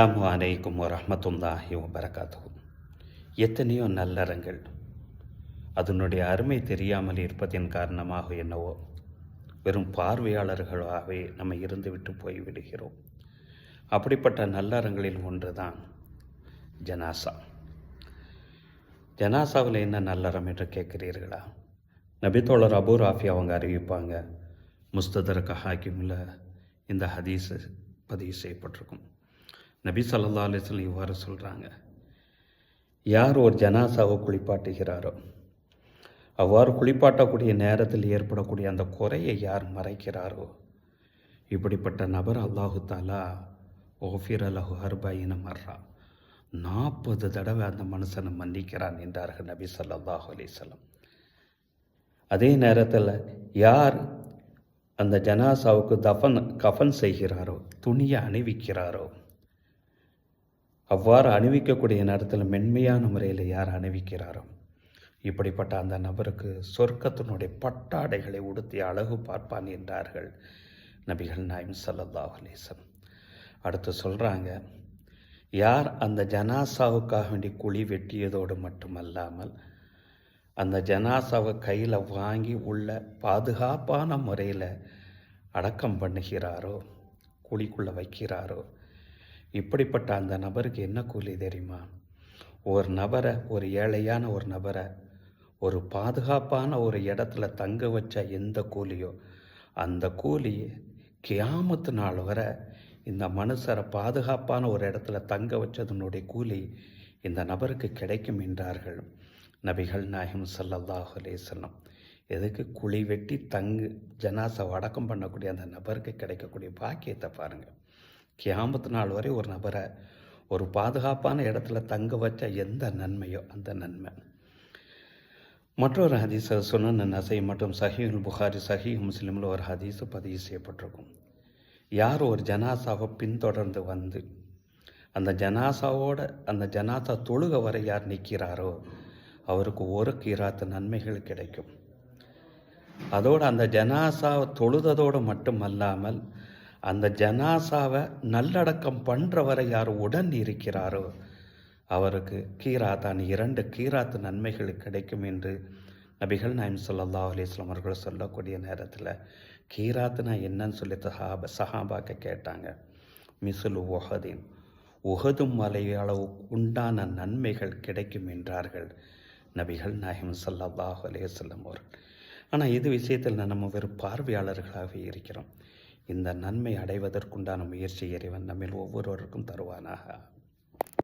அஸ்ஸலாமு அலைக்கும் வரஹ்மத்துல்லாஹி வபரகாத்துஹு. எத்தனையோ நல்லறங்கள் அதனுடைய அருமை தெரியாமல் இருப்பதின் காரணமாக என்னவோ வெறும் பார்வையாளர்களாகவே நம்ம இருந்துவிட்டு போய்விடுகிறோம். அப்படிப்பட்ட நல்லறங்களில் ஒன்று தான் ஜனாசா. ஜனாசாவில் என்ன நல்லறம் என்று கேட்கிறீர்களா? நபித்தோழர் அபூ ராஃபி அவங்க அறிவிப்பாங்க, முஸ்ததரக ஹாக்கிமில் இந்த ஹதீஸ் பதிவு செய்யப்பட்டிருக்கும். நபி ஸல்லல்லாஹு அலைஹி வஸல்லம் இவ்வாறு சொல்கிறாங்க, யார் ஒரு ஜனாசாவை குளிப்பாட்டுகிறாரோ, அவ்வாறு குளிப்பாட்டக்கூடிய நேரத்தில் ஏற்படக்கூடிய அந்த குறையை யார் மறைக்கிறாரோ, இப்படிப்பட்ட நபர் அல்லாஹு தாலா ஓஃபிர் அலஹு அர்பைன மர்ரா 40 தடவை அந்த மனுஷனை மன்னிக்கிறான் என்றார்கள் நபி ஸல்லல்லாஹு அலைஹி வஸல்லம். அதே நேரத்தில் யார் அந்த ஜனாசாவுக்கு கஃபன் செய்கிறாரோ, துணியை அணிவிக்கிறாரோ, அவ்வாறு அணிவிக்கக்கூடிய நேரத்தில் மென்மையான முறையில் யார் அணிவிக்கிறாரோ, இப்படிப்பட்ட அந்த நபருக்கு சொர்க்கத்தினுடைய பட்டாடைகளை உடுத்தி அழகு பார்ப்பான் என்றார்கள் நபிகள் நாயகம் ஸல்லல்லாஹு அலைஹி வஸல்லம். அடுத்து சொல்கிறாங்க, யார் அந்த ஜனாசாவுக்காக வேண்டி குழி வெட்டியதோடு மட்டுமல்லாமல் அந்த ஜனாசாவை கையில் வாங்கி உள்ள பாதுகாப்பான முறையில் அடக்கம் பண்ணுகிறாரோ, குழிக்குள்ளே வைக்கிறாரோ, இப்படிப்பட்ட அந்த நபருக்கு என்ன கூலி தெரியுமா? ஒரு நபரை, ஒரு ஏழையான ஒரு நபரை ஒரு பாதுகாப்பான ஒரு இடத்துல தங்க வச்ச எந்த கூலியோ அந்த கூலி கியாமத்து நாள் வரை இந்த மனுஷரை பாதுகாப்பான ஒரு இடத்துல தங்க வச்சதனுடைய கூலி இந்த நபருக்கு கிடைக்கும் என்றார்கள் நபிகள் நாயகம் ஸல்லல்லாஹு அலைஹி வஸல்லம். எதுக்கு? குழி வெட்டி ஜனாசாவை அடக்கம் பண்ணக்கூடிய அந்த நபருக்கு கிடைக்கக்கூடிய பாக்கியத்தை பாருங்கள். கியாமத்து நாள் வரை ஒரு நபரை ஒரு பாதுகாப்பான இடத்துல தங்க வச்ச எந்த நன்மையோ அந்த நன்மை. மற்றொரு ஹதீஸ் சுனன் நசை மற்றும் சஹீஹுல் புகாரி, சஹீஹ் முஸ்லிமில் ஒரு ஹதீஸ் பதிவு செய்யப்பட்டிருக்கும். யார் ஒரு ஜனாசாவை பின்தொடர்ந்து வந்து அந்த ஜனாசா தொழுக வரை யார் நிற்கிறாரோ அவருக்கு ஒரு கீராத்து நன்மைகள் கிடைக்கும். அதோடு அந்த ஜனாசாவை தொழுததோடு மட்டுமல்லாமல் அந்த ஜனாசாவை நல்லடக்கம் பண்ணுறவரை யார் உடன் இருக்கிறாரோ அவருக்கு கீராத்தான் 2 கீராத்து நன்மைகள் கிடைக்கும் என்று நபிகள் நாயகம் ஸல்லல்லாஹு அலைஹி வஸல்லம் அவர்கள் சொல்லக்கூடிய நேரத்தில் கீராத்துனா என்னன்னு சொல்லி சஹாபாக்க கேட்டாங்க. மிஸ்லு உஹதின், உஹது மலை அளவு உண்டான நன்மைகள் கிடைக்கும் என்றார்கள் நபிகள் நாயகம் ஸல்லல்லாஹு அலைஹி வஸல்லம் அவர்கள். ஆனால் இது விஷயத்தில் நம்ம வெறும் பார்வையாளர்களாகவே இருக்கிறோம். இந்த நன்மை அடைவதற்குண்டான முயற்சி இறைவன் நம்மில் ஒவ்வொருவருக்கும் தருவானாக.